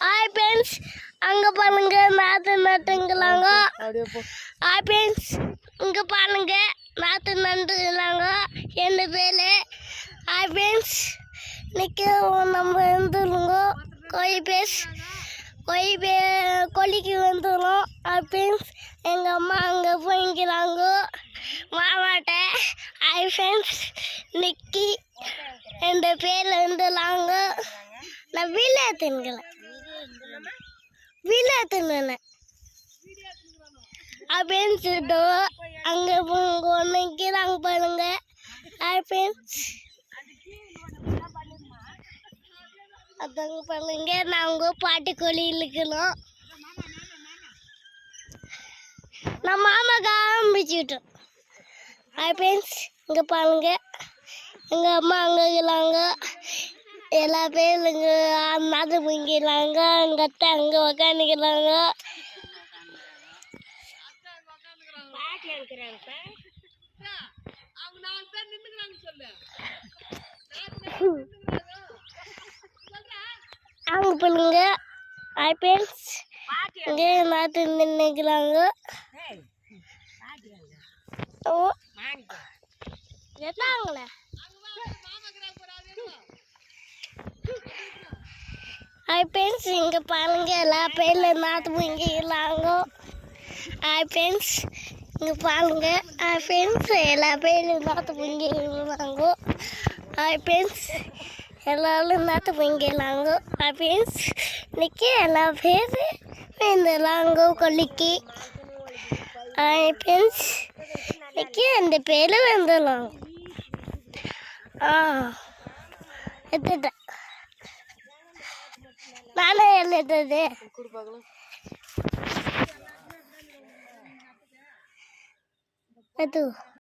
Hi friends, அங்கே பாருங்க நாற்று நட்டுங்களாங்க. ஹாய் ஃப்ரெண்ட்ஸ், இங்கே பாருங்க நாற்று நட்டுங்களாங்க. எந்த பேர் ஹாய் ஃப்ரெண்ட்ஸ், இன்னைக்கு நம்ம வந்துருங்க கொல்லிக்கு வந்துடும். ஹாய் ஃப்ரெண்ட்ஸ், எங்கள் அம்மா அங்கே போய்க்கிறாங்க மாமாட்ட. ஹாய் ஃப்ரெண்ட்ஸ், இன்னைக்கு எந்த பேர் வந்துடலாங்க. நான் வீட்டில் தின்கலை அப்படின்னு சொல்லிட்டு அங்கே நிற்கிறாங்க பாருங்க. ஹாய் ஃப்ரெண்ட்ஸ், அதாங்க பாருங்க நாங்கள் பாட்டுக்கோழி இழுக்கணும். நான் மாமாக்கு ஆரம்பிச்சுட்டோம். ஹாய் ஃப்ரெண்ட்ஸ், இங்கே பாருங்க எங்கள் அம்மா அங்கே இருக்கிறாங்க. எல்லா பேரும் இங்கே நாற்று பிடிக்கிறாங்க. எங்கள் அத்தை அங்கே உக்காந்துக்கிறாங்க. அவங்க பண்ணுங்க. ஹாய் ஃப்ரெண்ட்ஸ், இங்கே நாற்று நின்றுக்கிறாங்க. ஓ எத்தாங்களே. ஹாய் ஃப்ரெண்ட்ஸ், இங்கே பாருங்க எல்லா பேரில் நாற்று பிடிக்கிறாங்க. ஹாய் ஃப்ரெண்ட்ஸ், இங்கே பாருங்க. ஹாய் ஃப்ரெண்ட்ஸ், எல்லா பேரும் நாற்று பிடிக்கிறாங்க. ஹாய் ஃப்ரெண்ட்ஸ், எல்லாரும் நாற்று பிடிக்கிறாங்க. ஹாய் ஃப்ரெண்ட்ஸ், இன்னைக்கு எல்லா பேரும் வந்துடுறாங்க கொல்லிக்கு. ஹாய் ஃப்ரெண்ட்ஸ், இன்னைக்கு அந்த பேர் வந்துடலாம். எடுத்துட்டேன் நானே எழுதுறது. அது